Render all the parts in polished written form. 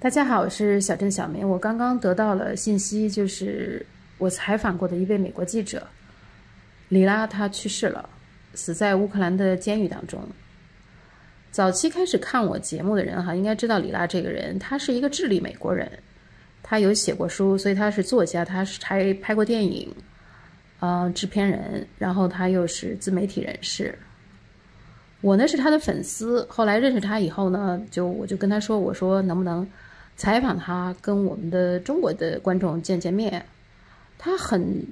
大家好，我是小郑小明。我刚刚得到了信息，就是我采访过的一位美国记者里拉，他去世了，死在乌克兰的监狱当中。早期开始看我节目的人应该知道里拉这个人，他是一个智利美国人，他有写过书，所以他是作家，他还拍过电影，制片人，然后他又是自媒体人士。我呢是他的粉丝，后来认识他以后呢，我就跟他说，我说能不能采访他，跟我们的中国的观众见见面。他很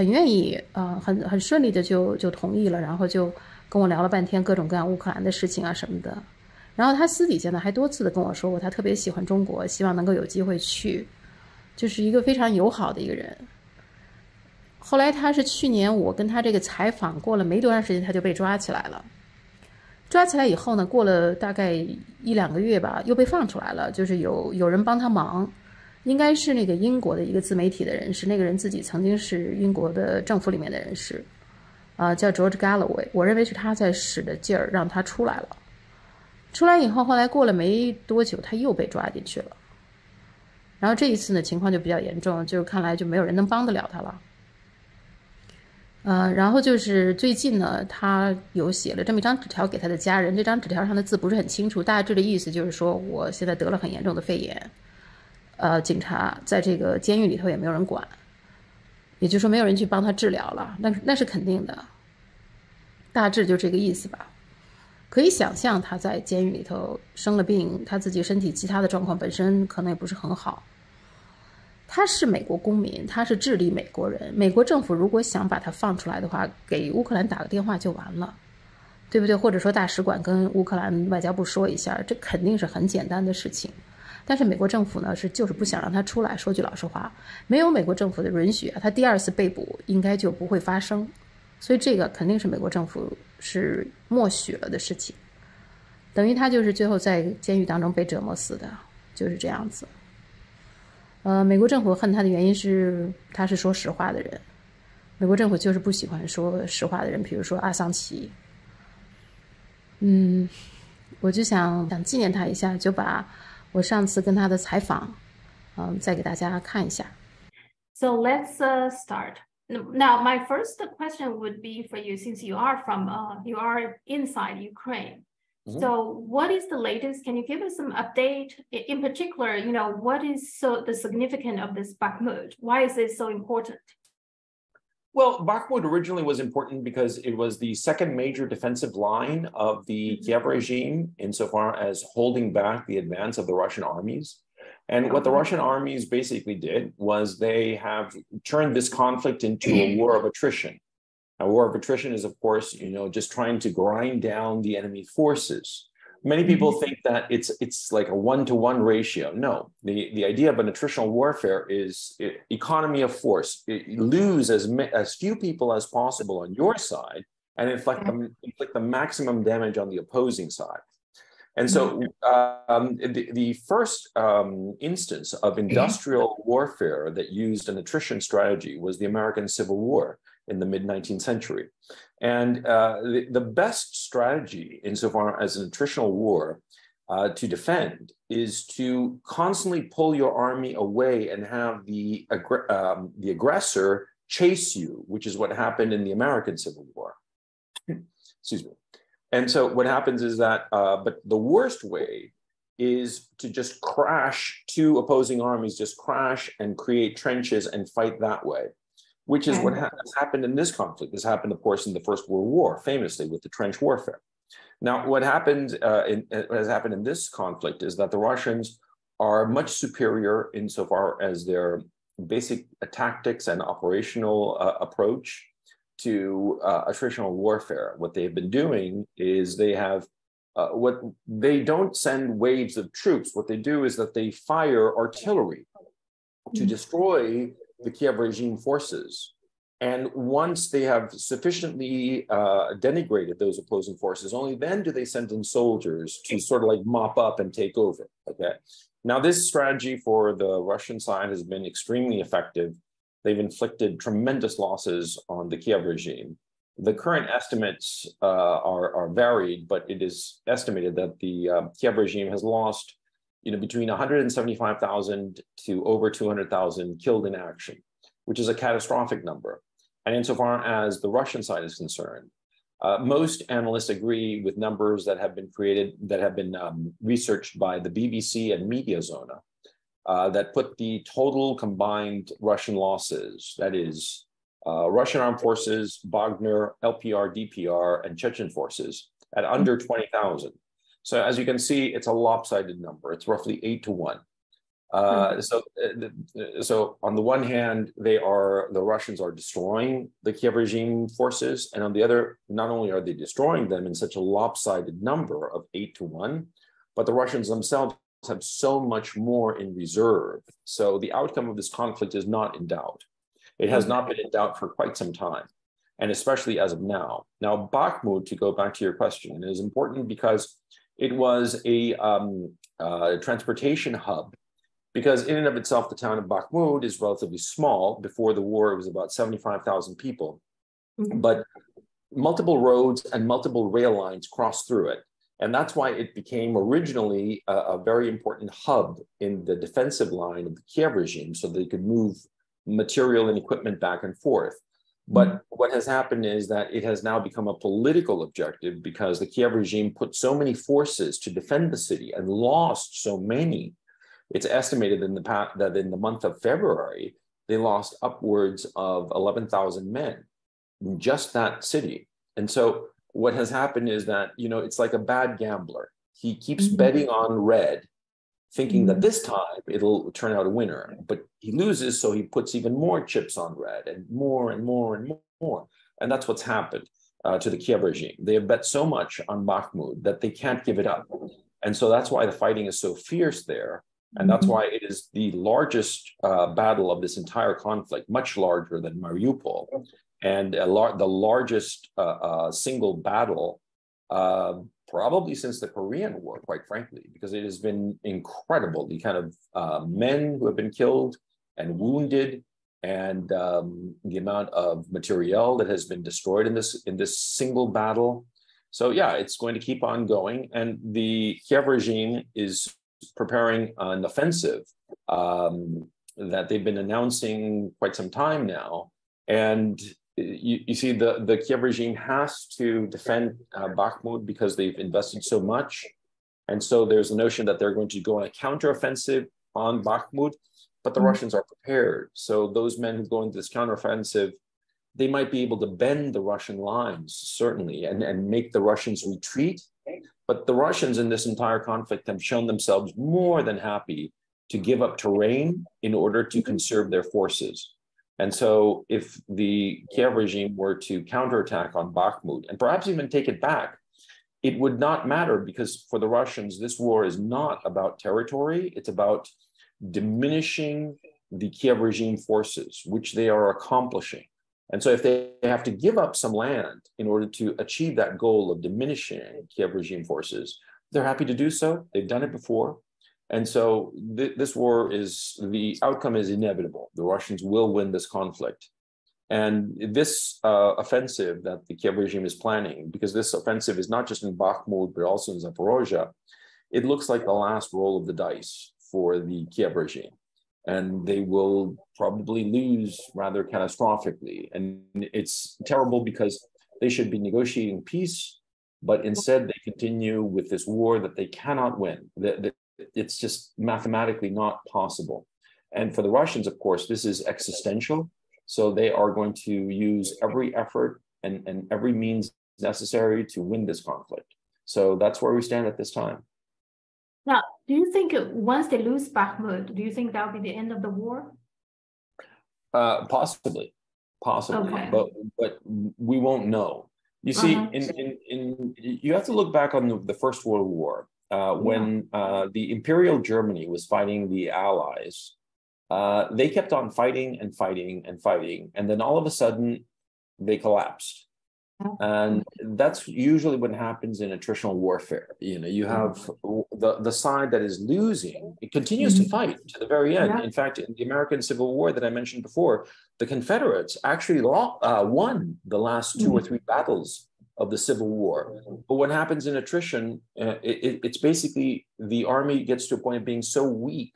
愿意，很顺利的就同意了，然后就跟我聊了半天各种各样乌克兰的事情啊什么的。然后他私底下呢还多次的跟我说过，他特别喜欢中国，希望能够有机会去，就是一个非常友好的一个人。后来他是去年我跟他这个采访过了没多长时间，他就被抓起来了。抓起来以后呢，过了大概1-2个月吧，又被放出来了。就是有人帮他忙，应该是那个英国的一个自媒体的人士，那个人自己曾经是英国的政府里面的人士，叫 George Galloway。我认为是他在使的劲儿让他出来了。出来以后，后来过了没多久，他又被抓进去了。然后这一次呢，情况就比较严重，就看来就没有人能帮得了他了。然后就是最近呢，他有写了这么一张纸条给他的家人，这张纸条上的字不是很清楚，大致的意思就是说，我现在得了很严重的肺炎，警察在这个监狱里头也没有人管，也就是说没有人去帮他治疗了，那是肯定的，大致就这个意思吧。可以想象他在监狱里头生了病，他自己身体其他的状况本身可能也不是很好。他是美国公民，他是智利美国人。美国政府如果想把他放出来的话，给乌克兰打个电话就完了，对不对？或者说大使馆跟乌克兰外交部说一下，这肯定是很简单的事情。但是美国政府呢就是不想让他出来。说句老实话，没有美国政府的允许，他第2次被捕应该就不会发生。所以这个肯定是美国政府是默许了的事情，等于他就是最后在监狱当中被折磨死的，就是这样子。美国政府恨他的原因是他是说实话的人，美国政府就是不喜欢说实话的人，比如说阿桑奇。我就想纪念他一下，就把我上次跟他的采访，再给大家看一下。So let's start. Now, my first question would be for you, since you are inside Ukraine. So what is the latest? Can you give us some update? In particular, what is the significance of this Bakhmut? Why is it so important? Well, Bakhmut originally was important because it was the second major defensive line of the Kiev regime insofar as holding back the advance of the Russian armies. And what the Russian armies basically did was they have turned this conflict into a war of attrition. A war of attrition is, of course, just trying to grind down the enemy forces. Many people think that it's like a 1-to-1 ratio. No, the idea of an attritional warfare is economy of force. Lose as few people as possible on your side and inflict the maximum damage on the opposing side. And so the first instance of industrial warfare that used an attrition strategy was the American Civil War in the mid-19th century. And the best strategy insofar as an attritional war to defend is to constantly pull your army away and have the aggressor chase you, which is what happened in the American Civil War. Excuse me. And so what happens is that, but the worst way is to just crash two opposing armies, just crash and create trenches and fight that way, which is what has happened in this conflict. This happened, of course, in the First World War, famously with the trench warfare. Now, what has happened in this conflict is that the Russians are much superior insofar as their basic tactics and operational approach to attritional warfare. What they've been doing is they don't send waves of troops. What they do is that they fire artillery to destroy the Kiev regime forces. And once they have sufficiently denigrated those opposing forces, only then do they send in soldiers to sort of like mop up and take over. Okay. Now, this strategy for the Russian side has been extremely effective. They've inflicted tremendous losses on the Kiev regime. The current estimates are varied, but it is estimated that the Kiev regime has lost between 175,000 to over 200,000 killed in action, which is a catastrophic number. And insofar as the Russian side is concerned, most analysts agree with numbers that have been created, that have been researched by the BBC and Mediazona, that put the total combined Russian losses, that is, Russian armed forces, Wagner, LPR, DPR, and Chechen forces, at under 20,000. So as you can see, it's a lopsided number. It's roughly 8-1. So on the one hand, the Russians are destroying the Kiev regime forces, and on the other, not only are they destroying them in such a lopsided number of 8-1, but the Russians themselves have so much more in reserve. So the outcome of this conflict is not in doubt. It has not been in doubt for quite some time, and especially as of now. Now, Bakhmut, to go back to your question, is important because it was a transportation hub, because in and of itself, the town of Bakhmut is relatively small. Before the war, it was about 75,000 people, but multiple roads and multiple rail lines crossed through it. And that's why it became originally a very important hub in the defensive line of the Kiev regime, so they could move material and equipment back and forth. But what has happened is that it has now become a political objective because the Kiev regime put so many forces to defend the city and lost so many. It's estimated that in the month of February, they lost upwards of 11,000 men in just that city. And so what has happened is that, it's like a bad gambler. He keeps betting on red, thinking that this time it'll turn out a winner, but he loses, so he puts even more chips on red and more and more and more. And that's what's happened to the Kiev regime. They have bet so much on Bakhmut that they can't give it up. And so that's why the fighting is so fierce there. And that's why it is the largest battle of this entire conflict, much larger than Mariupol, and the largest single battle probably since the Korean War, quite frankly, because it has been incredible, the kind of men who have been killed and wounded, and the amount of materiel that has been destroyed in this single battle. So yeah, it's going to keep on going, and the Kiev regime is preparing an offensive that they've been announcing quite some time now. And you see, the Kiev regime has to defend Bakhmut because they've invested so much. And so there's the notion that they're going to go on a counteroffensive on Bakhmut, but the Russians are prepared. So those men who go into this counteroffensive, they might be able to bend the Russian lines, certainly, and make the Russians retreat. But the Russians in this entire conflict have shown themselves more than happy to give up terrain in order to conserve their forces. And so if the Kiev regime were to counterattack on Bakhmut and perhaps even take it back, it would not matter, because for the Russians, this war is not about territory. It's about diminishing the Kiev regime forces, which they are accomplishing. And so if they have to give up some land in order to achieve that goal of diminishing Kiev regime forces, they're happy to do so. They've done it before. And so this war the outcome is inevitable. The Russians will win this conflict. And this offensive that the Kiev regime is planning, because this offensive is not just in Bakhmut, but also in Zaporozhye, it looks like the last roll of the dice for the Kiev regime. And they will probably lose rather catastrophically. And it's terrible because they should be negotiating peace, but instead they continue with this war that they cannot win. It's just mathematically not possible. And for the Russians, of course, this is existential. So they are going to use every effort and every means necessary to win this conflict. So that's where we stand at this time. Now, do you think once they lose Bakhmut, do you think that'll be the end of the war? Possibly, okay. but we won't know. You see, you have to look back on the First World War when the Imperial Germany was fighting the Allies. They kept on fighting and fighting and fighting, and then all of a sudden they collapsed. And that's usually what happens in attritional warfare. You have the side that is losing, it continues to fight to the very end. In fact, in the American Civil War that I mentioned before, the Confederates actually won the last 2 or 3 battles of the civil war. But what happens in attrition, it's basically the army gets to a point of being so weak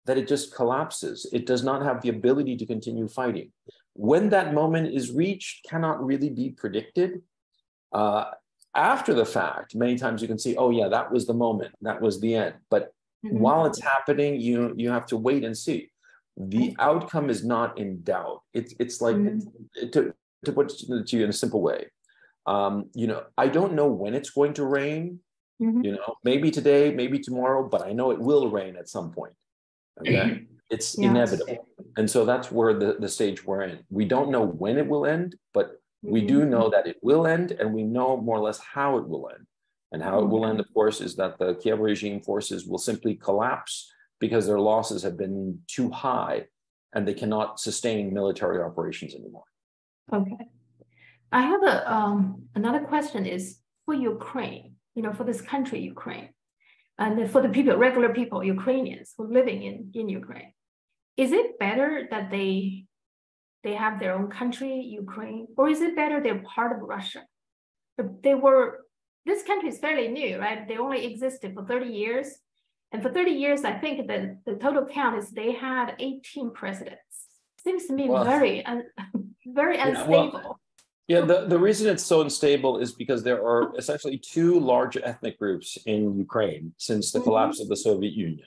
that it just collapses. It does not have the ability to continue fighting. When that moment is reached, cannot really be predicted. After the fact, many times you can see, oh yeah, that was the moment, that was the end. But while it's happening, you have to wait and see. The outcome is not in doubt. It's like, to put it to you in a simple way, I don't know when it's going to rain, maybe today, maybe tomorrow, but I know it will rain at some point. Okay, it's inevitable. And so that's where the stage we're in. We don't know when it will end, but we do know that it will end, and we know more or less how it will end. And how it will end, of course, is that the Kiev regime forces will simply collapse because their losses have been too high and they cannot sustain military operations anymore. Okay. I have another question is for Ukraine, for this country, Ukraine, and for the people, regular people, Ukrainians who are living in Ukraine. Is it better that they have their own country, Ukraine, or is it better they're part of Russia? This country is fairly new, right? They only existed for 30 years. And for 30 years, I think that the total count is they had 18 presidents. Seems to me very unstable. The reason it's so unstable is because there are essentially two large ethnic groups in Ukraine since the collapse of the Soviet Union.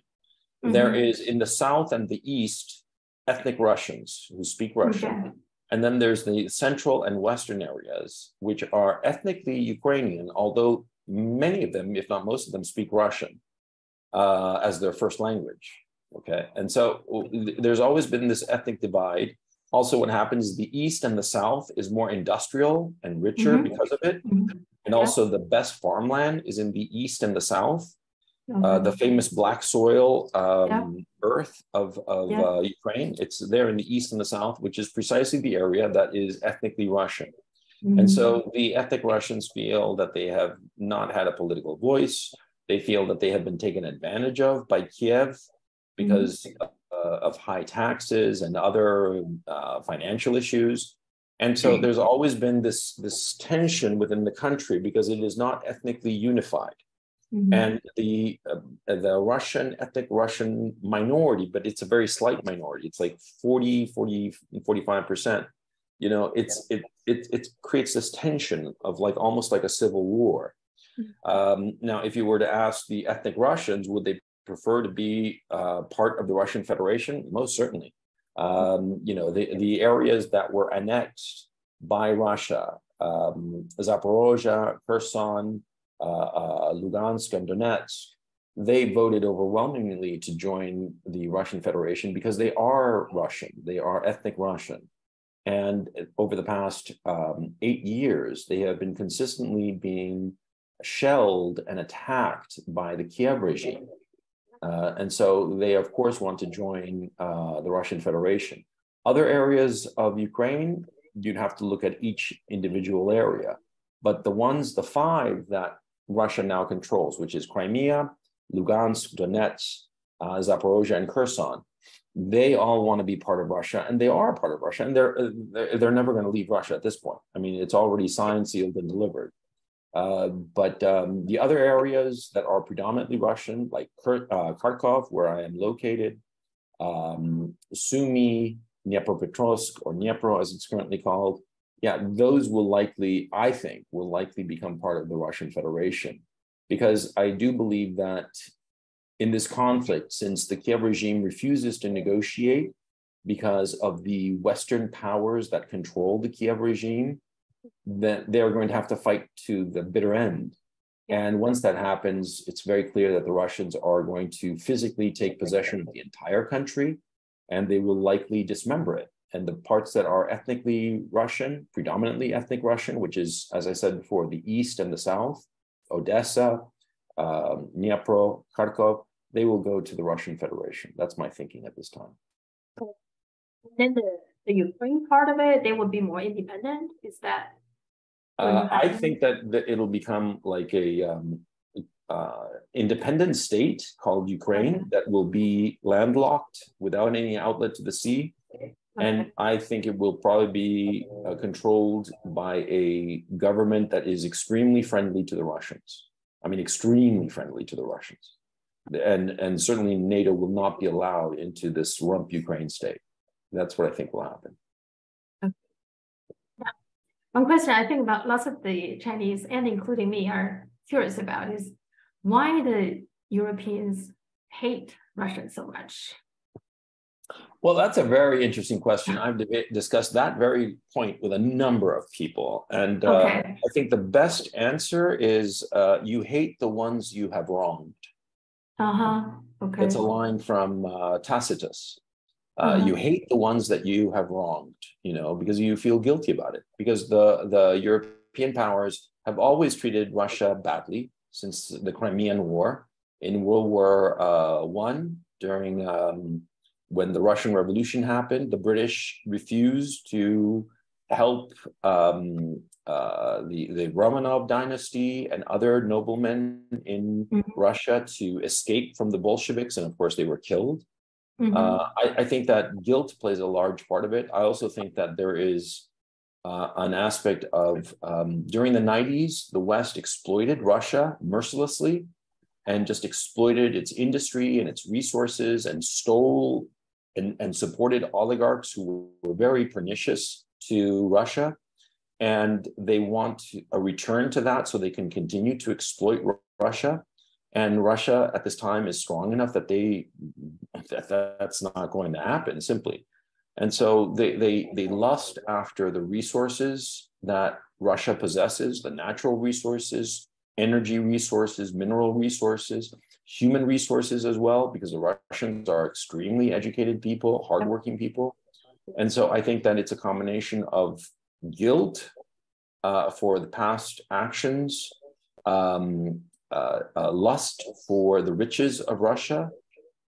There is, in the south and the east, ethnic Russians who speak Russian. And then there's the central and western areas, which are ethnically Ukrainian, although many of them, if not most of them, speak Russian as their first language. Okay, and so there's always been this ethnic divide. Also, what happens is the east and the south is more industrial and richer because of it. And also the best farmland is in the east and the south. The famous black soil earth of Ukraine, it's there in the east and the south, which is precisely the area that is ethnically Russian. And so the ethnic Russians feel that they have not had a political voice. They feel that they have been taken advantage of by Kiev because of high taxes and other financial issues. And so there's always been this tension within the country because it is not ethnically unified. And the ethnic Russian minority, but it's a very slight minority. It's like 45%. It creates this tension of almost like a civil war. Now, if you were to ask the ethnic Russians, would they prefer to be part of the Russian Federation? Most certainly. The areas that were annexed by Russia, Zaporozhye, Kherson, Lugansk and Donetsk, they voted overwhelmingly to join the Russian Federation because they are Russian, they are ethnic Russian. And over the past 8 years, they have been consistently being shelled and attacked by the Kiev regime. And so they, of course, want to join the Russian Federation. Other areas of Ukraine, you'd have to look at each individual area. But the five that Russia now controls, which is Crimea, Lugansk, Donetsk, Zaporozhye, and Kherson, they all want to be part of Russia, and they are part of Russia, and they're never going to leave Russia at this point. I mean, it's already signed, sealed, and delivered. But the other areas that are predominantly Russian, like Kharkov, where I am located, Sumy, Dnipropetrovsk, or Dnipro, as it's currently called, those will likely, I think, become part of the Russian Federation. Because I do believe that in this conflict, since the Kiev regime refuses to negotiate because of the Western powers that control the Kiev regime, that they're going to have to fight to the bitter end. And once that happens, it's very clear that the Russians are going to physically take possession of the entire country, and they will likely dismember it. And the parts that are ethnically Russian, predominantly ethnic Russian, which is, as I said before, the east and the south, Odessa, Dnipro, Kharkov, they will go to the Russian Federation. That's my thinking at this time. Then the Ukraine part of it, they would be more independent? Is that? I think that it'll become like a independent state called Ukraine that will be landlocked without any outlet to the sea. And I think it will probably be controlled by a government that is extremely friendly to the Russians. I mean, extremely friendly to the Russians. And certainly NATO will not be allowed into this rump Ukraine state. That's what I think will happen. Okay. Yeah. One question I think about lots of the Chinese, and including me, are curious about is why the Europeans hate Russia so much? Well, that's a very interesting question. I've discussed that very point with a number of people. And I think the best answer is you hate the ones you have wronged. Okay. It's a line from Tacitus. You hate the ones that you have wronged, because you feel guilty about it. Because the European powers have always treated Russia badly since the Crimean War. In World War I, during when the Russian Revolution happened, the British refused to help the Romanov dynasty and other noblemen in Russia to escape from the Bolsheviks. And of course, they were killed. I think that guilt plays a large part of it. I also think that there is an aspect of, during the 90s, the West exploited Russia mercilessly and just exploited its industry and its resources and stole and supported oligarchs who were very pernicious to Russia. And they want a return to that so they can continue to exploit Russia. And Russia at this time is strong enough that that's not going to happen, simply. And so they lust after the resources that Russia possesses, the natural resources, energy resources, mineral resources, human resources as well, because the Russians are extremely educated people, hardworking people. And so I think that it's a combination of guilt for the past actions, lust for the riches of Russia,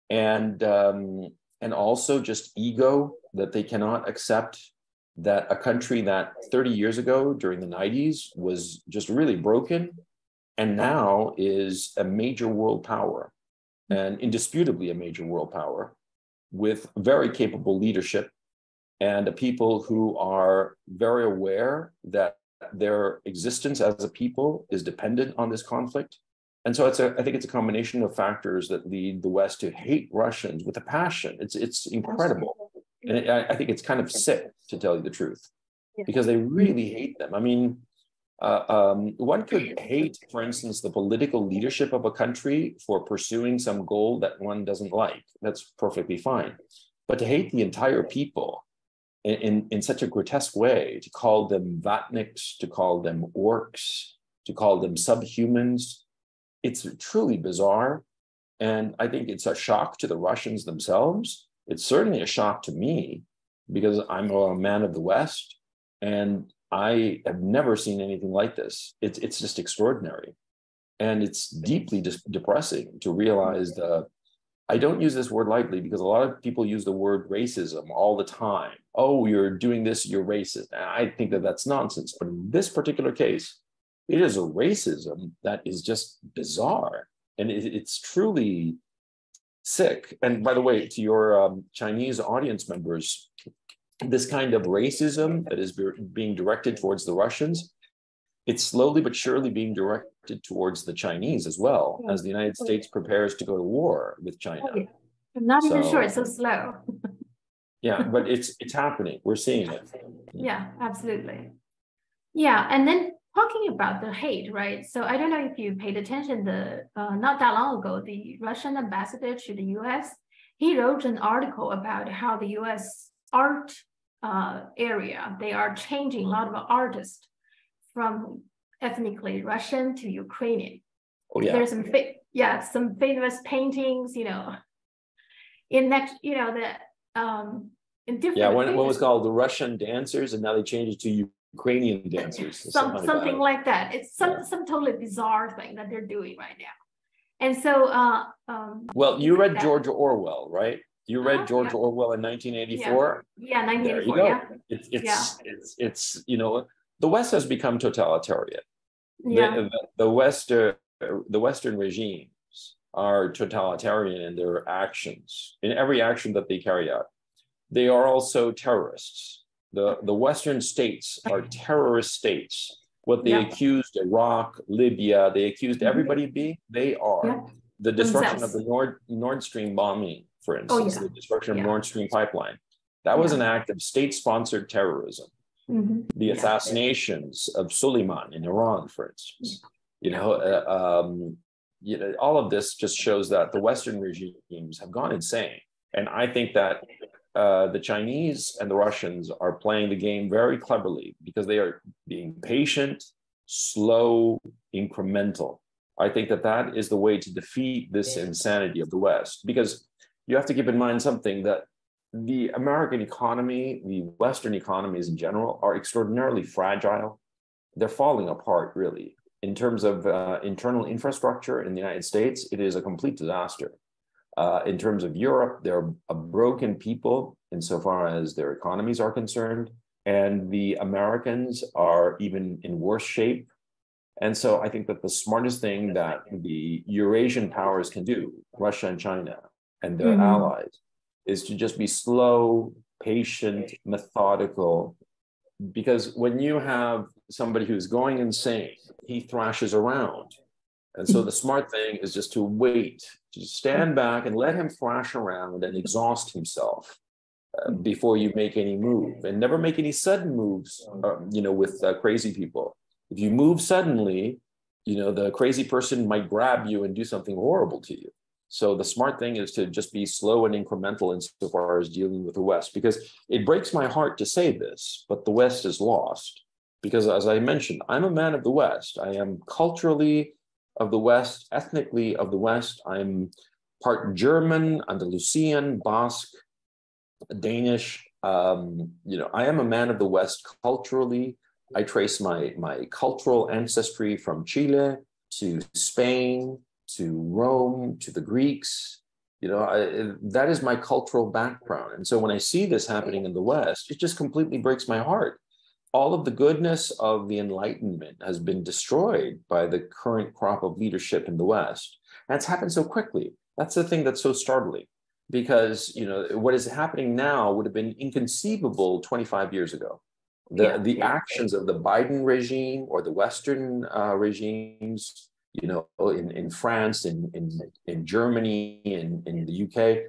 and also just ego, that they cannot accept that a country that 30 years ago during the 90s was just really broken and now is a major world power, and indisputably a major world power, with very capable leadership and a people who are very aware that their existence as a people is dependent on this conflict. And so I think it's a combination of factors that lead the West to hate Russians with a passion. It's incredible. And I think it's kind of sick, to tell you the truth, because they really hate them. I mean, one could hate, for instance, the political leadership of a country for pursuing some goal that one doesn't like. That's perfectly fine. But to hate the entire people in such a grotesque way, to call them vatniks, to call them orcs, to call them subhumans, it's truly bizarre. And I think it's a shock to the Russians themselves. It's certainly a shock to me, because I'm a man of the West, and I have never seen anything like this. It's just extraordinary. And it's deeply depressing to realize I don't use this word lightly, because a lot of people use the word racism all the time. Oh, you're doing this, you're racist. And I think that that's nonsense. But in this particular case, it is a racism that is just bizarre. And it's truly sick. And by the way, to your Chinese audience members, this kind of racism that is being directed towards the Russians, it's slowly but surely being directed towards the Chinese as well, as the United States prepares to go to war with China. I'm not even sure it's so slow. Yeah, but it's happening. We're seeing it. Yeah, absolutely. Yeah, and then talking about the hate, right? So I don't know if you paid attention, not that long ago, the Russian ambassador to the US, he wrote an article about how the US art area, they are changing a lot of artists from ethnically Russian to Ukrainian. Oh, yeah. There's some famous paintings, in next, in different. Yeah, one was called the Russian dancers, and now they changed it to Ukrainian dancers. Something like that. It's some totally bizarre thing that they're doing right now. And so, well, you read George Orwell, right? You read George Orwell in 1984? Yeah, 1984. There you go. It's the West has become totalitarian. Yeah. The Western regimes are totalitarian in their actions, in every action that they carry out. they are also terrorists. The Western states are terrorist states. What they accused Iraq, Libya, they accused everybody of being, they are. The destruction of the Nord Stream bombing, for instance, the destruction of Nord Stream pipeline. That was an act of state-sponsored terrorism. The assassinations of Soleimani in Iran, for instance. All of this just shows that the Western regimes have gone insane. And I think that the Chinese and the Russians are playing the game very cleverly because they are being patient, slow, incremental. I think that that is the way to defeat this insanity of the West, because you have to keep in mind something, that the American economy, the Western economies in general, are extraordinarily fragile. They're falling apart, really. In terms of internal infrastructure in the United States, it is a complete disaster. In terms of Europe, they're a broken people insofar as their economies are concerned, and the Americans are even in worse shape. And so I think that the smartest thing that the Eurasian powers can do, Russia and China and their allies, is to just be slow, patient, methodical. Because when you have somebody who's going insane, he thrashes around. And so the smart thing is just to wait, to stand back and let him thrash around and exhaust himself before you make any move. And never make any sudden moves, with crazy people. If you move suddenly, the crazy person might grab you and do something horrible to you. So the smart thing is to just be slow and incremental insofar as dealing with the West, because it breaks my heart to say this, but the West is lost. Because as I mentioned, I'm a man of the West. I am culturally of the West, ethnically of the West. I'm part German, Andalusian, Basque, Danish. I am a man of the West culturally. I trace my cultural ancestry from Chile to Spain, to Rome, to the Greeks. That is my cultural background. And so when I see this happening in the West, it just completely breaks my heart. All of the goodness of the Enlightenment has been destroyed by the current crop of leadership in the West. And it's happened so quickly. That's the thing that's so startling, because what is happening now would have been inconceivable 25 years ago. The actions of the Biden regime or the Western regimes, in France, in Germany, in the UK,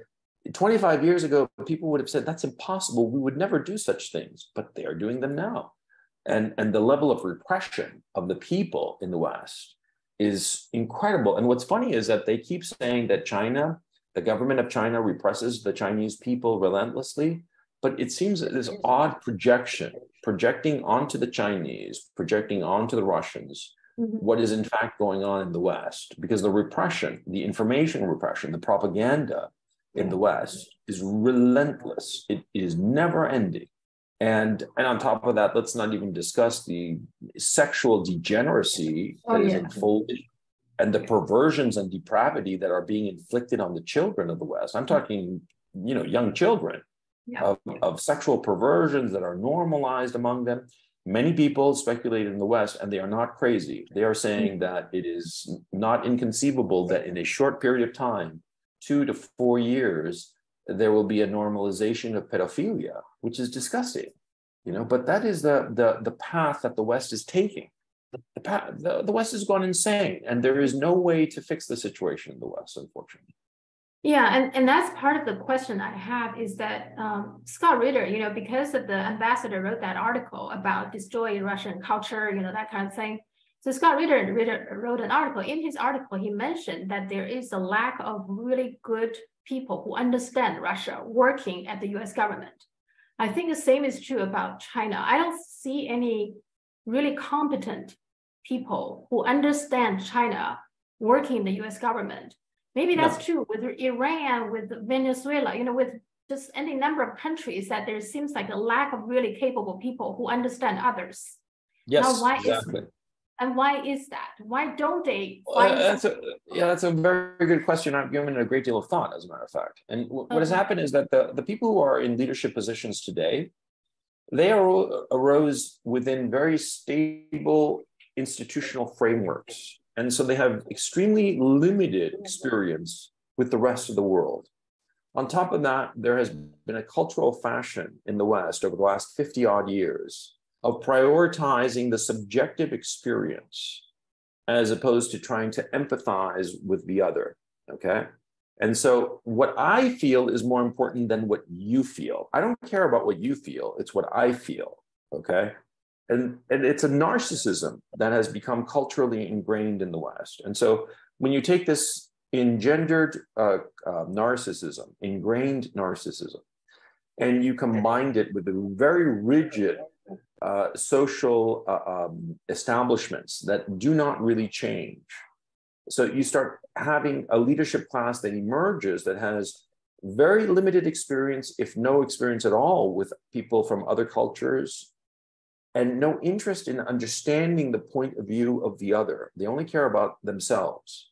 25 years ago, people would have said, that's impossible. We would never do such things, but they are doing them now. And the level of repression of the people in the West is incredible. And what's funny is that they keep saying that China, the government of China, represses the Chinese people relentlessly. But it seems that this odd projecting onto the Chinese, projecting onto the Russians, what is in fact going on in the West. Because the repression, the information repression, the propaganda in the West is relentless. It is never ending. And on top of that, let's not even discuss the sexual degeneracy that is unfolding and the perversions and depravity that are being inflicted on the children of the West. I'm talking, young children. Of sexual perversions that are normalized among them. Many people speculate in the West, and they are not crazy. They are saying that it is not inconceivable that in a short period of time, 2 to 4 years, there will be a normalization of pedophilia, which is disgusting. But that is the path that the West is taking. The West has gone insane, and there is no way to fix the situation in the West, unfortunately. Yeah, and that's part of the question I have is that Scott Ritter, because of the ambassador wrote that article about destroying Russian culture, that kind of thing. So Scott Ritter wrote an article. In his article, he mentioned that there is a lack of really good people who understand Russia working at the US government. I think the same is true about China. I don't see any really competent people who understand China working in the US government. Maybe that's true with Iran, with Venezuela, with just any number of countries that there seems like a lack of really capable people who understand others. Yes, now, exactly. Why is that? Why don't they that's a very good question. I've given it a great deal of thought, as a matter of fact. And what has happened is that the people who are in leadership positions today, they arose within very stable institutional frameworks. And so they have extremely limited experience with the rest of the world. On top of that, there has been a cultural fashion in the West over the last 50 odd years of prioritizing the subjective experience as opposed to trying to empathize with the other, okay? And so what I feel is more important than what you feel. I don't care about what you feel, it's what I feel, okay? And it's a narcissism that has become culturally ingrained in the West. And so when you take this engendered narcissism, ingrained narcissism, and you combined it with the very rigid social establishments that do not really change. So you start having a leadership class that emerges that has very limited experience, if no experience at all, with people from other cultures, and no interest in understanding the point of view of the other. They only care about themselves.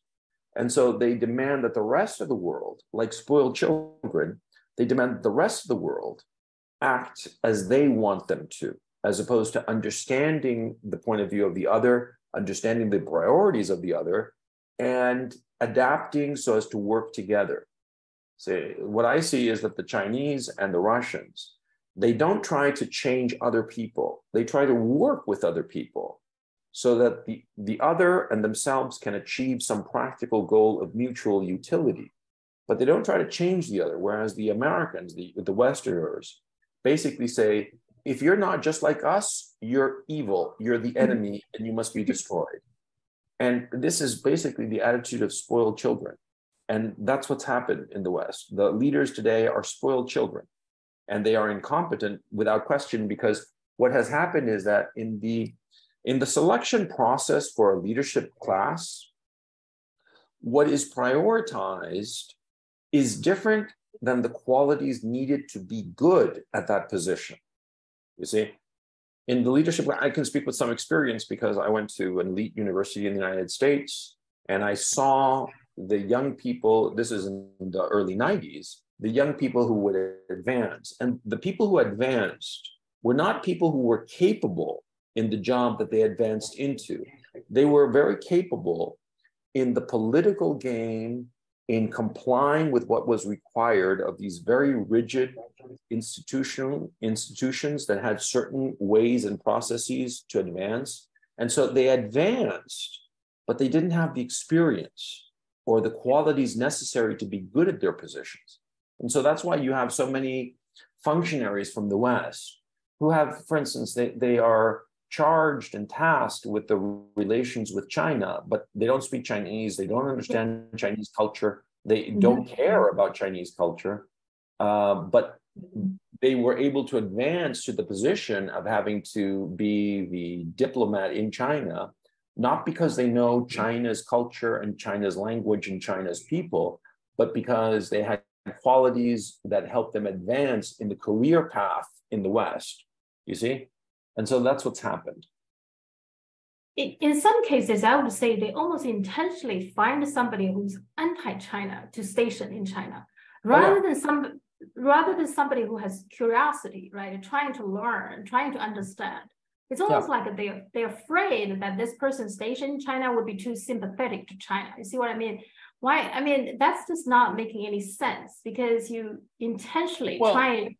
And so they demand that the rest of the world, like spoiled children, they demand that the rest of the world act as they want them to, as opposed to understanding the point of view of the other, understanding the priorities of the other, and adapting so as to work together. So what I see is that the Chinese and the Russians, they don't try to change other people. They try to work with other people so that the other and themselves can achieve some practical goal of mutual utility. But they don't try to change the other, whereas the Americans, the Westerners, basically say, if you're not just like us, you're evil, you're the enemy, and you must be destroyed. And this is basically the attitude of spoiled children. And that's what's happened in the West. The leaders today are spoiled children, and they are incompetent without question, because what has happened is that in the selection process for a leadership class, what is prioritized is different than the qualities needed to be good at that position. You see, in the leadership, I can speak with some experience because I went to an elite university in the United States, and I saw the young people, this is in the early 90s, the young people who would advance. And the people who advanced were not people who were capable in the job that they advanced into. They were very capable in the political game, in complying with what was required of these very rigid institutions that had certain ways and processes to advance. And so they advanced, but they didn't have the experience or the qualities necessary to be good at their positions. And so that's why you have so many functionaries from the West who have, for instance, they are charged and tasked with the relations with China, but they don't speak Chinese, they don't understand Chinese culture, they don't care about Chinese culture, but they were able to advance to the position of having to be the diplomat in China, not because they know China's culture and China's language and China's people, but because they had qualities that helped them advance in the career path in the West, you see? And so that's what's happened. In some cases, I would say they almost intentionally find somebody who's anti-China to station in China, rather than somebody who has curiosity, right? Trying to learn, trying to understand. It's almost like they're afraid that this person stationed in China would be too sympathetic to China. You see what I mean? Why? I mean, that's just not making any sense, because you intentionally try.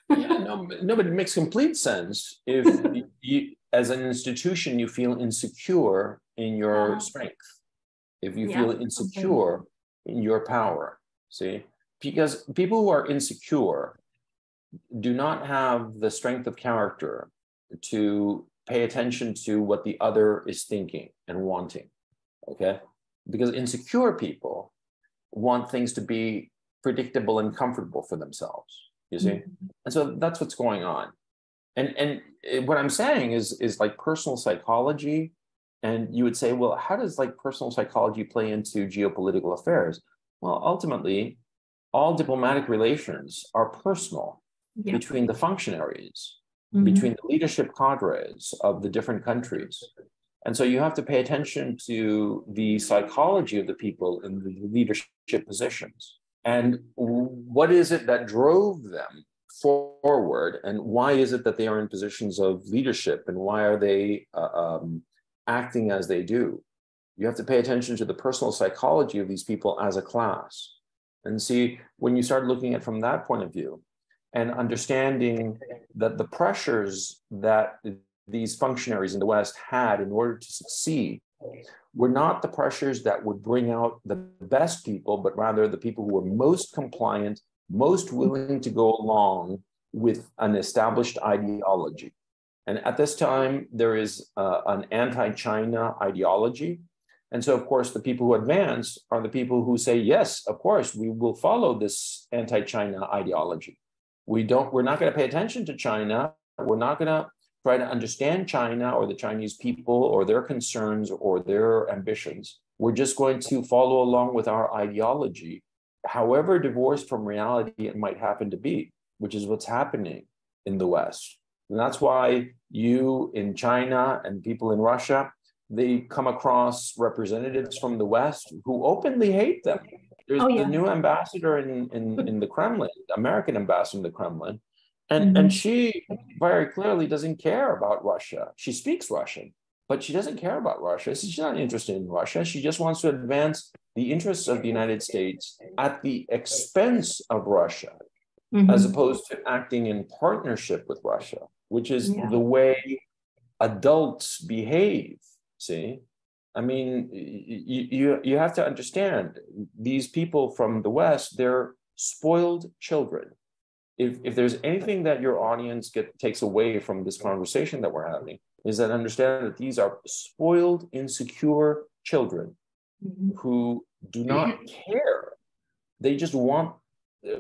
No, but it makes complete sense if you, as an institution, you feel insecure in your strength, if you feel insecure in your power, see? Because people who are insecure do not have the strength of character to pay attention to what the other is thinking and wanting, okay? Because insecure people want things to be predictable and comfortable for themselves, you see? And so that's what's going on. And what I'm saying is like personal psychology. And you would say, well, how does like personal psychology play into geopolitical affairs? Well, ultimately, all diplomatic relations are personal between the functionaries, between the leadership cadres of the different countries. And so you have to pay attention to the psychology of the people in the leadership positions. And what is it that drove them forward, and why is it that they are in positions of leadership, and why are they acting as they do? You have to pay attention to the personal psychology of these people as a class. And see, when you start looking at it from that point of view and understanding that the pressures that these functionaries in the West had in order to succeed were not the pressures that would bring out the best people, but rather the people who were most compliant, most willing to go along with an established ideology. And at this time, there is an anti-China ideology. And so, of course, the people who advance are the people who say, yes, of course, we will follow this anti-China ideology. We're not going to pay attention to China. We're not going to try to understand China or the Chinese people or their concerns or their ambitions. We're just going to follow along with our ideology, however divorced from reality it might happen to be, which is what's happening in the West. And that's why you in China and people in Russia, they come across representatives from the West who openly hate them. There's the new ambassador in the Kremlin, American ambassador in the Kremlin, and she very clearly doesn't care about Russia. She speaks Russian, but she doesn't care about Russia. She's not interested in Russia. She just wants to advance the interests of the United States at the expense of Russia, as opposed to acting in partnership with Russia, which is the way adults behave. See, I mean, you have to understand these people from the West, they're spoiled children. If there's anything that your audience takes away from this conversation that we're having, is that understand that these are spoiled, insecure children who do not care. They just want,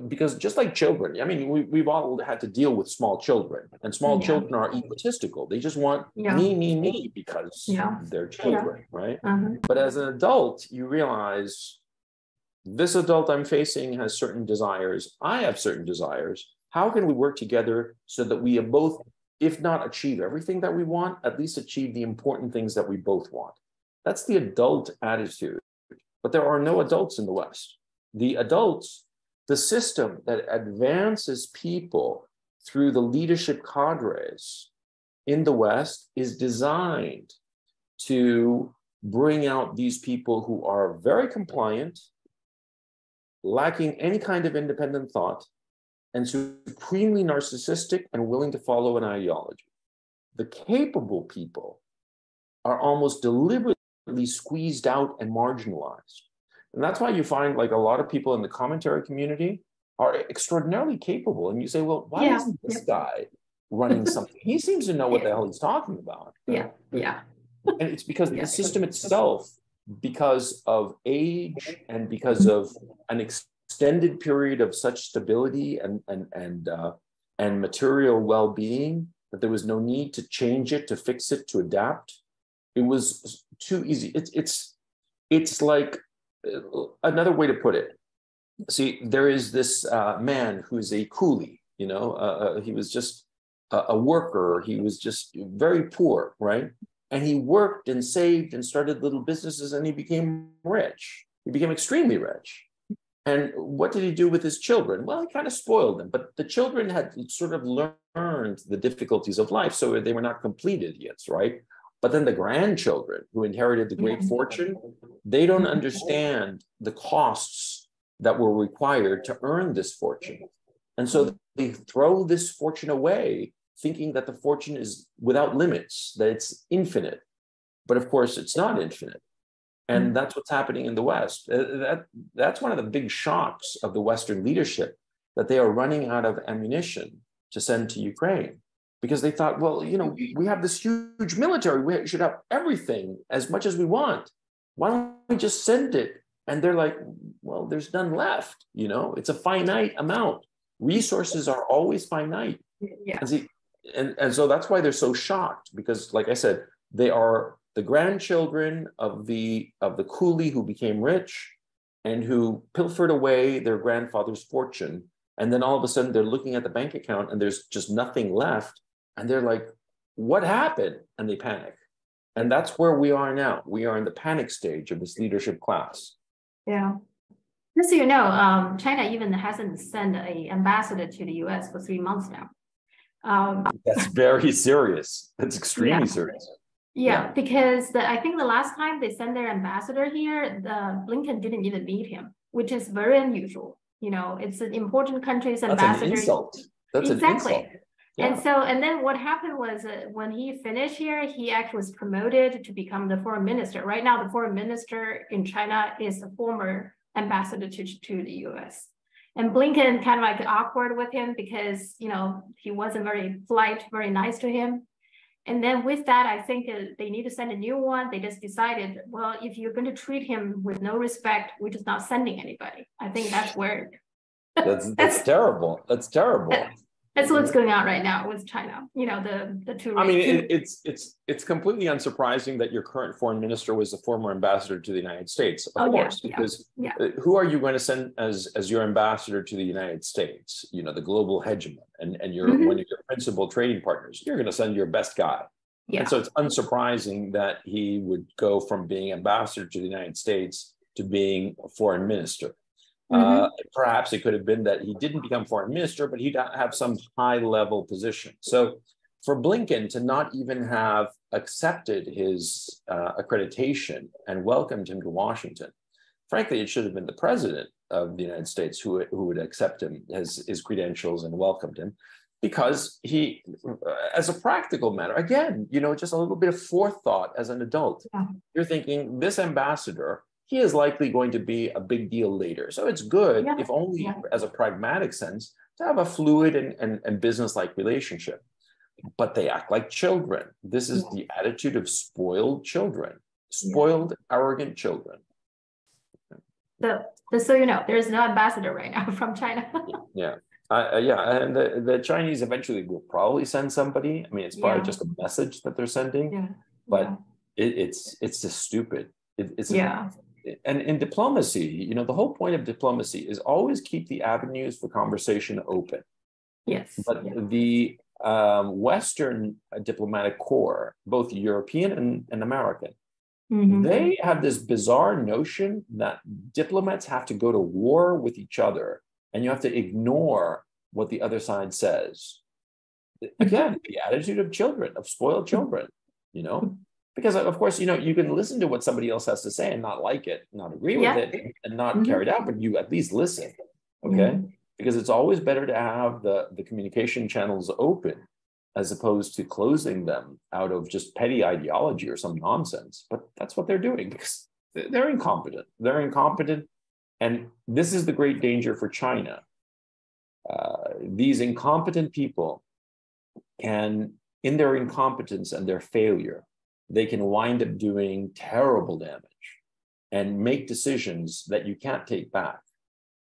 because just like children, I mean, we've all had to deal with small children, and small children are egotistical. They just want me because they're children, right? But as an adult, you realize this adult I'm facing has certain desires. I have certain desires. How can we work together so that we have both, if not achieve everything that we want, at least achieve the important things that we both want? That's the adult attitude. But there are no adults in the West. The adults, the system that advances people through the leadership cadres in the West is designed to bring out these people who are very compliant, lacking any kind of independent thought, and supremely narcissistic and willing to follow an ideology. The capable people are almost deliberately squeezed out and marginalized. And that's why you find like a lot of people in the commentary community are extraordinarily capable. And you say, well, why isn't this guy running something? He seems to know what the hell he's talking about. Right? And it's because the system itself, because of age and because of an extended period of such stability and material well-being, that there was no need to change it, to fix it, to adapt. It was too easy. It's like, another way to put it. See, there is this man who's a coolie, you know, he was just a worker. He was just very poor, right? And he worked and saved and started little businesses, and he became rich. He became extremely rich. And what did he do with his children? Well, he kind of spoiled them, but the children had sort of learned the difficulties of life, so they were not complete idiots, right? But then the grandchildren who inherited the great fortune, they don't understand the costs that were required to earn this fortune. And so they throw this fortune away, thinking that the fortune is without limits, that it's infinite. But of course, it's not infinite. And that's what's happening in the West. That's one of the big shocks of the Western leadership, that they are running out of ammunition to send to Ukraine. Because they thought, well, you know, we have this huge military. We should have everything as much as we want. Why don't we just send it? And they're like, well, there's none left. You know, it's a finite amount. Resources are always finite. And so that's why they're so shocked, because like I said, they are the grandchildren of the coolie who became rich and who pilfered away their grandfather's fortune. And then all of a sudden they're looking at the bank account and there's just nothing left. And they're like, what happened? And they panic. And that's where we are now. We are in the panic stage of this leadership class. Yeah. Just so you know, China even hasn't sent an ambassador to the US for 3 months now. That's very serious. That's extremely serious. Because I think the last time they sent their ambassador here, Blinken didn't even meet him. which is very unusual. You know, it's an important country's ambassador. That's an insult. That's exactly. an insult. Yeah. And then what happened was when he finished here, he actually was promoted to become the foreign minister. Right now, the foreign minister in China is a former ambassador to the US. And Blinken kind of like awkward with him because, you know, he wasn't very polite, very nice to him. And then with that, I think they need to send a new one. They just decided, well, if you're going to treat him with no respect, we're just not sending anybody. I think that's where. That's terrible. That's terrible. That's what's going on right now with China. You know, the two. I mean, it's completely unsurprising that your current foreign minister was a former ambassador to the United States, of course, because who are you going to send as your ambassador to the United States? You know, the global hegemon, and you're one of your principal trading partners. You're going to send your best guy. Yeah. And so it's unsurprising that he would go from being ambassador to the United States to being a foreign minister. Perhaps it could have been that he didn't become foreign minister, but he'd have some high level position. So for Blinken to not even have accepted his accreditation and welcomed him to Washington, frankly, it should have been the president of the United States who would accept him as his credentials and welcomed him, because he, as a practical matter, again, you know, just a little bit of forethought as an adult. You're thinking this ambassador, he is likely going to be a big deal later. So it's good, if only as a pragmatic sense, to have a fluid and business-like relationship. But they act like children. This is the attitude of spoiled children, spoiled, arrogant children. So just so you know, there is no ambassador right now from China. And the Chinese eventually will probably send somebody. I mean, it's probably just a message that they're sending, but it's just stupid. And in diplomacy, you know, the whole point of diplomacy is always keep the avenues for conversation open. But the Western diplomatic corps, both European and American, they have this bizarre notion that diplomats have to go to war with each other and you have to ignore what the other side says. Again, the attitude of children, of spoiled children, you know? Because of course, you know, you can listen to what somebody else has to say and not like it, not agree with it, and not carry it out, but you at least listen, okay? Because it's always better to have the communication channels open as opposed to closing them out of just petty ideology or some nonsense. But that's what they're doing because they're incompetent. They're incompetent, and this is the great danger for China. These incompetent people can, in their incompetence and their failure, they can wind up doing terrible damage and make decisions that you can't take back.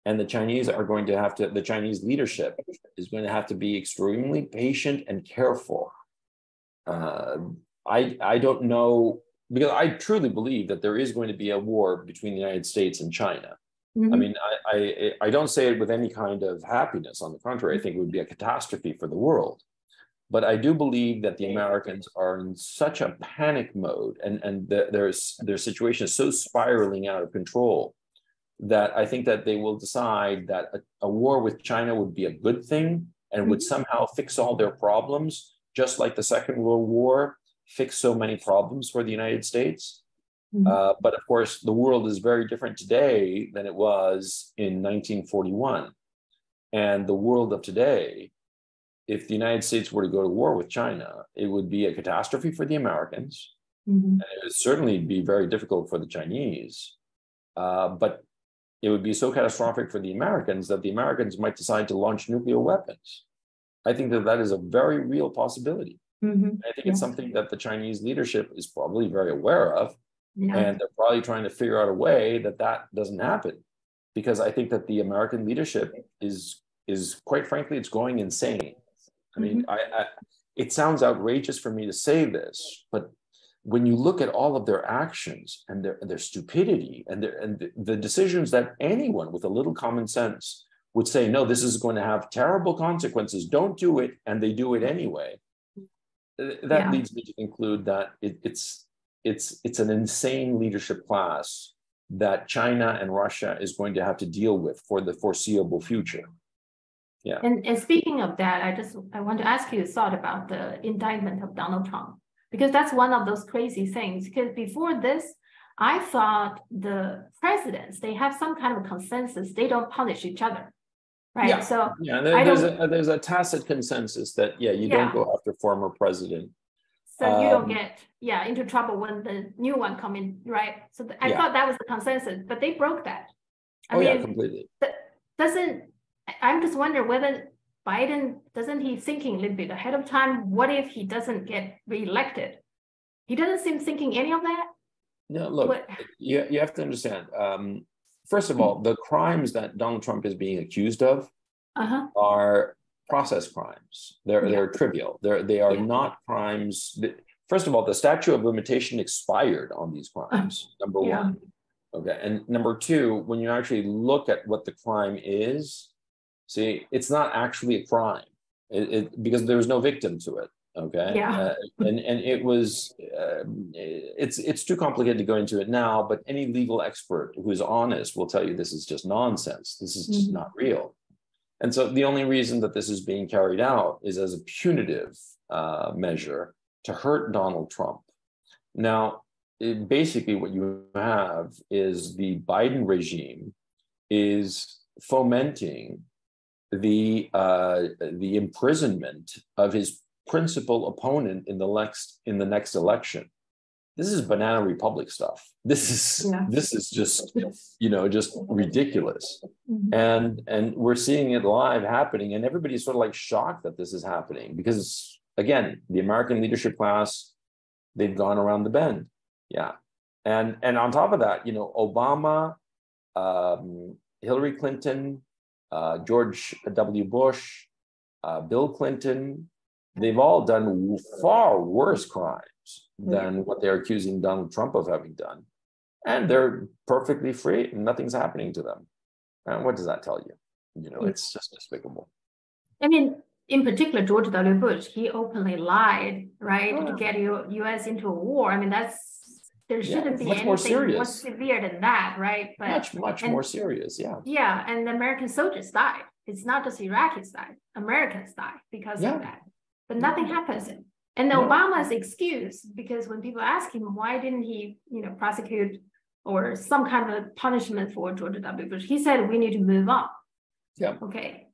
And the Chinese are going to have to, the Chinese leadership is going to have to be extremely patient and careful. I don't know, because I truly believe that there is going to be a war between the United States and China. I mean, I don't say it with any kind of happiness. On the contrary, I think it would be a catastrophe for the world. But I do believe that the Americans are in such a panic mode and their situation is so spiraling out of control that I think that they will decide that a war with China would be a good thing and would somehow fix all their problems, just like the Second World War fixed so many problems for the United States. But of course, the world is very different today than it was in 1941. And the world of today, if the United States were to go to war with China, it would be a catastrophe for the Americans. And it would certainly be very difficult for the Chinese. But it would be so catastrophic for the Americans that the Americans might decide to launch nuclear weapons. I think that that is a very real possibility. I think it's something that the Chinese leadership is probably very aware of. And they're probably trying to figure out a way that that doesn't happen. Because I think that the American leadership is quite frankly, it's going insane. I mean, it sounds outrageous for me to say this, but when you look at all of their actions and their stupidity and the decisions that anyone with a little common sense would say, no, this is going to have terrible consequences, don't do it, and they do it anyway. That leads me to conclude that it's an insane leadership class that China and Russia is going to have to deal with for the foreseeable future. And speaking of that, I want to ask you a thought about the indictment of Donald Trump, because that's one of those crazy things. Because before this, I thought the presidents, they have some kind of consensus. They don't punish each other, right? Yeah. So yeah, and there's a tacit consensus that you don't go after former president. So you don't get into trouble when the new one come in, right? So I thought that was the consensus, but they broke that. I mean, completely. I'm just wondering whether Biden, doesn't he thinking a little bit ahead of time? What if he doesn't get reelected? He doesn't seem thinking any of that. No, look, you have to understand. First of all, the crimes that Donald Trump is being accused of are process crimes. They're trivial. They are not crimes. First of all, the statute of limitation expired on these crimes, number one. Okay. And number two, when you actually look at what the crime is, see, it's not actually a crime because there's no victim to it. Okay. And it was, it's too complicated to go into it now, but any legal expert who's honest will tell you this is just nonsense. This is just not real. And so the only reason that this is being carried out is as a punitive measure to hurt Donald Trump. Now, basically what you have is the Biden regime is fomenting the imprisonment of his principal opponent in the next election. This is banana republic stuff. This is just just ridiculous. And we're seeing it live happening, and everybody's sort of like shocked that this is happening because again, the American leadership class, they've gone around the bend. And on top of that, Obama, Hillary Clinton, George W. Bush, Bill Clinton, they've all done far worse crimes than what they're accusing Donald Trump of having done. And they're perfectly free and nothing's happening to them. And what does that tell you? It's just despicable. I mean, in particular, George W. Bush, he openly lied, right, to get U.S. into a war. I mean, there shouldn't be anything more severe than that, right? But much more serious, Yeah, and the American soldiers died. It's not just Iraqis died, Americans died because of that. But nothing happens. And Obama's excuse, because when people ask him, why didn't he, prosecute or some kind of punishment for George W. Bush, he said, we need to move on. Okay.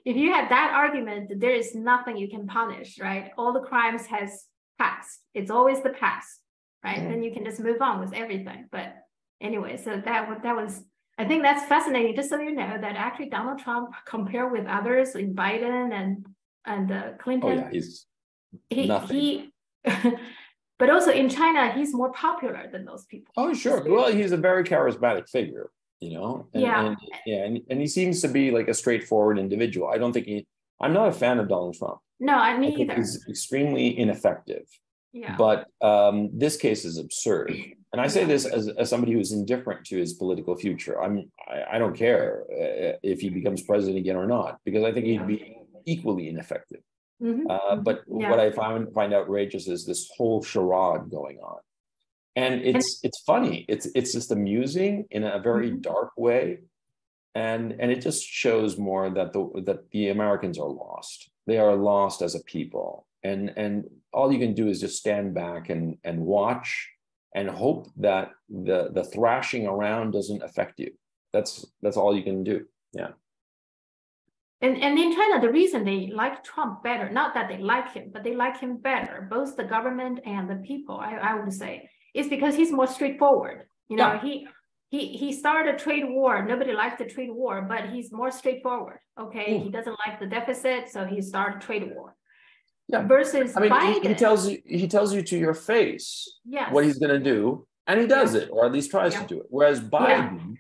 If you had that argument, there is nothing you can punish, right? All the crimes has passed. It's always the past, right? Then you can just move on with everything. But anyway, so that was, I think that's fascinating, just so you know, that actually Donald Trump, compared with others in Biden and Clinton, nothing. But also in China, he's more popular than those people. Oh, sure. Well, he's a very charismatic figure, and he seems to be like a straightforward individual. I'm not a fan of Donald Trump. No, me either. He's extremely ineffective. But this case is absurd. And I say this as somebody who's indifferent to his political future. I don't care if he becomes president again or not, because I think he'd be equally ineffective. But what I find outrageous is this whole charade going on. And it's funny. It's just amusing in a very dark way. And it just shows more that the Americans are lost. They are lost as a people. And all you can do is just stand back and watch and hope that the thrashing around doesn't affect you. That's all you can do. And in China, the reason they like Trump better, not that they like him, but they like him better, both the government and the people, I would say, is because he's more straightforward. He started a trade war. Nobody likes the trade war, but he's more straightforward. Okay, he doesn't like the deficit, so he started a trade war. Versus Biden, he tells you to your face what he's going to do, and he does it, or at least tries to do it. Whereas Biden,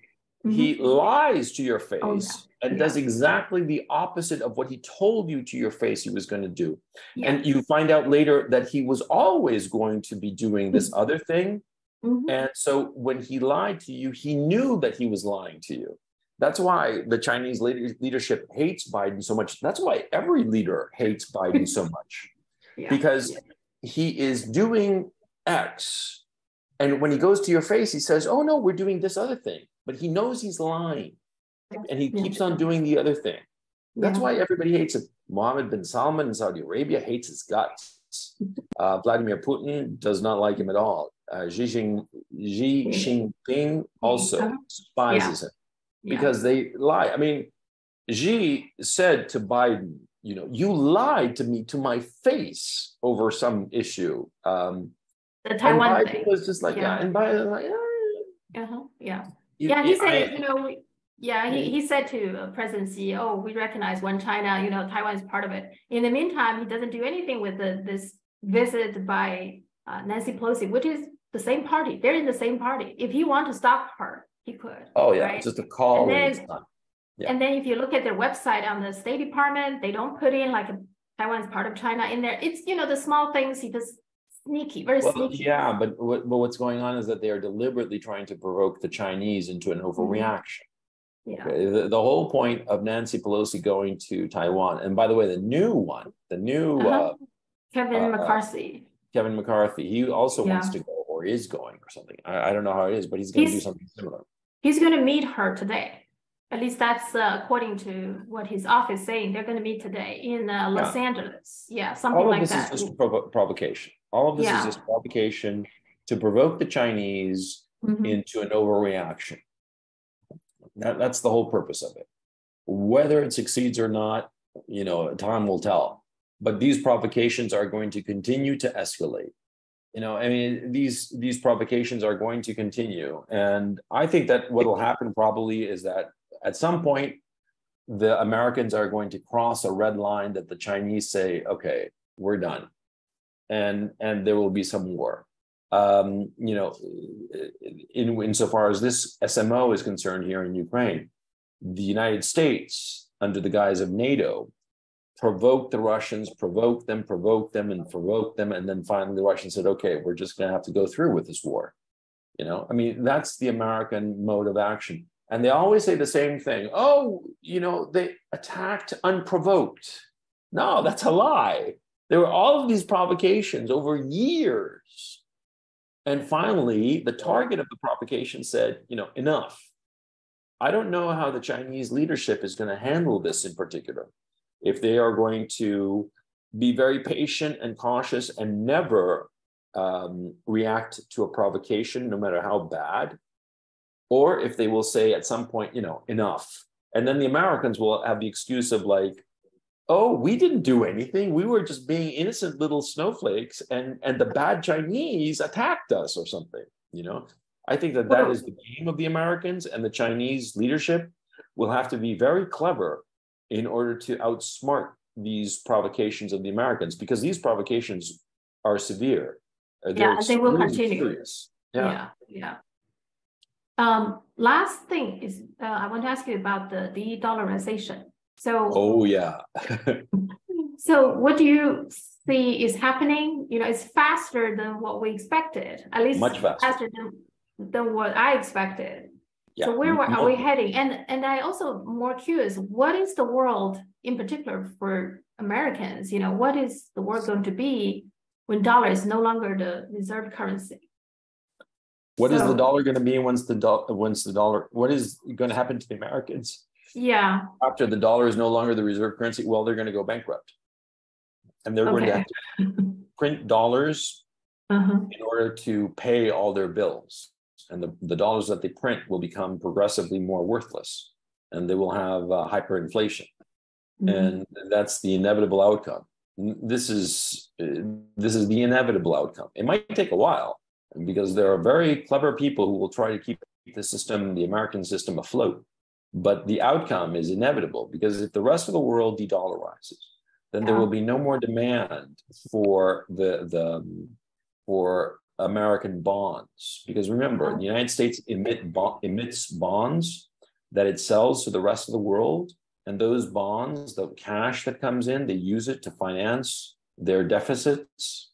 he lies to your face and does exactly the opposite of what he told you to your face he was going to do. And you find out later that he was always going to be doing this other thing. And so when he lied to you, he knew that he was lying to you. That's why the Chinese leadership hates Biden so much. That's why every leader hates Biden so much, because he is doing X. And when he goes to your face, he says, oh, no, we're doing this other thing. But he knows he's lying. And he keeps on doing the other thing. That's why everybody hates him. Mohammed bin Salman in Saudi Arabia hates his guts. Vladimir Putin does not like him at all. Xi Jinping also despises him because they lie. I mean, Xi said to Biden, you know, you lied to me to my face over some issue. The Taiwan and Biden thing was just like, and Biden was like, he said, you know, he said to President Xi, oh, we recognize one China, you know, Taiwan is part of it. In the meantime, he doesn't do anything with this visit by Nancy Pelosi, which is the same party. They're in the same party. If he want to stop her, he could. Oh yeah, right? Just a call. And then if you look at their website on the State Department, they don't put in like Taiwan's part of China in there. It's, you know, the small things he does sneaky, very sneaky. Yeah, but what's going on is that they are deliberately trying to provoke the Chinese into an overreaction. Yeah. Okay? The whole point of Nancy Pelosi going to Taiwan, and by the way, the new Kevin McCarthy. Kevin McCarthy, he also wants to go or is going or something. I don't know how it is, but he's going to do something similar. He's going to meet her today. At least that's according to what his office is saying. They're going to meet today in Los Angeles. Yeah, something like that. All of this is just provocation. All of this is just provocation to provoke the Chinese into an overreaction. That's the whole purpose of it. Whether it succeeds or not, you know, time will tell. But these provocations are going to continue to escalate. You know, I mean, these provocations are going to continue. And I think that what will happen probably is that at some point, the Americans are going to cross a red line that the Chinese say, okay, we're done. And there will be some war. You know, insofar as this SMO is concerned here in Ukraine, the United States, under the guise of NATO, provoked the Russians, provoked them, and then finally the Russians said, okay, we're just going to have to go through with this war. You know, I mean, that's the American mode of action. And they always say the same thing. Oh, you know, they attacked unprovoked. No, that's a lie. There were all of these provocations over years. And finally, the target of the provocation said, you know, enough. I don't know how the Chinese leadership is going to handle this in particular. If they are going to be very patient and cautious and never react to a provocation, no matter how bad, or if they will say at some point, you know, enough. And then the Americans will have the excuse of like, oh, we didn't do anything. We were just being innocent little snowflakes and the bad Chinese attacked us or something, you know? I think that is the game of the Americans, and the Chinese leadership will have to be very clever in order to outsmart these provocations of the Americans, because these provocations are severe. They will continue. Serious. Last thing is, I want to ask you about the de-dollarization. So, so what do you see is happening? You know, it's faster than what we expected, at least much faster than what I expected. Yeah. So where are we heading? And I also more curious, what is the world in particular for Americans? You know, what is the world going to be when dollar is no longer the reserve currency? What is the dollar going to be once the dollar? What is going to happen to the Americans? Yeah. After the dollar is no longer the reserve currency, well, they're going to go bankrupt, and they're going to have to print dollars in order to pay all their bills. And the dollars that they print will become progressively more worthless, and they will have hyperinflation, and that's the inevitable outcome. This is the inevitable outcome. It might take a while, because there are very clever people who will try to keep the American system afloat. But the outcome is inevitable, because if the rest of the world de-dollarizes, then there will be no more demand for for American bonds. Because remember, the United States emits bonds that it sells to the rest of the world. And those bonds, the cash that comes in, they use it to finance their deficits.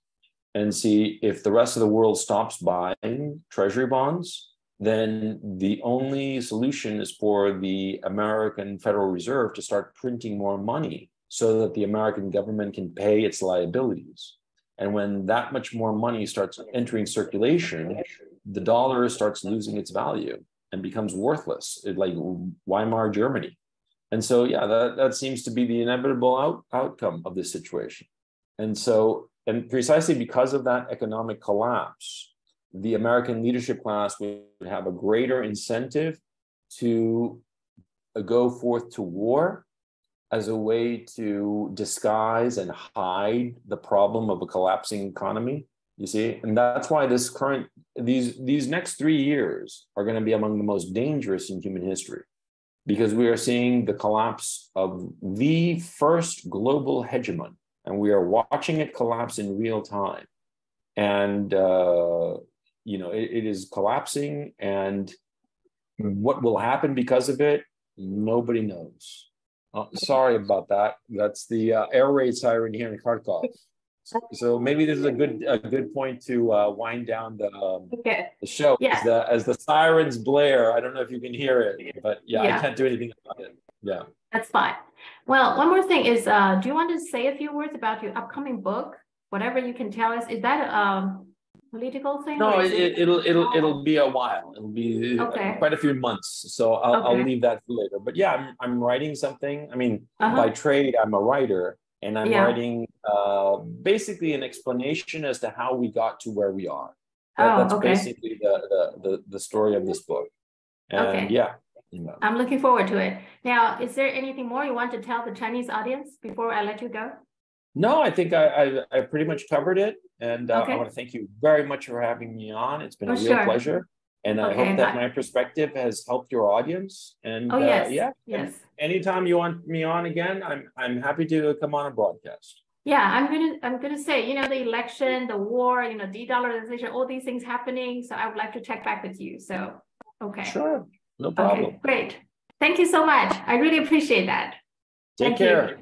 And see, if the rest of the world stops buying treasury bonds, then the only solution is for the American Federal Reserve to start printing more money so that the American government can pay its liabilities. And when that much more money starts entering circulation, the dollar starts losing its value and becomes worthless, like Weimar Germany. And so, that seems to be the inevitable outcome of this situation. And so, and precisely because of that economic collapse, the American leadership class would have a greater incentive to go forth to war as a way to disguise and hide the problem of a collapsing economy, you see? And that's why these next 3 years are going to be among the most dangerous in human history, because we are seeing the collapse of the first global hegemon, and we are watching it collapse in real time. And, it is collapsing, and what will happen because of it, nobody knows. Sorry about that. That's the air raid siren here in Kharkov. So maybe this is a good point to wind down the show. Yeah. As the sirens blare. I don't know if you can hear it, but I can't do anything about it. Yeah, that's fine. Well, one more thing is, do you want to say a few words about your upcoming book? Whatever you can tell us. Is that a political thing? No, it'll be a while. It'll be quite a few months. So I'll leave that for later. But yeah, I'm writing something. I mean, by trade, I'm a writer. And I'm writing basically an explanation as to how we got to where we are. That's basically the story of this book. And I'm looking forward to it. Now, is there anything more you want to tell the Chinese audience before I let you go? No, I think I pretty much covered it. And I want to thank you very much for having me on. It's been a real pleasure. And I hope that my perspective has helped your audience. And yes. Anytime you want me on again, I'm happy to come on a broadcast. Yeah, I'm gonna say, the election, the war, de-dollarization, all these things happening. So I would like to check back with you. So Sure, no problem. Okay, great. Thank you so much. I really appreciate that. Take care.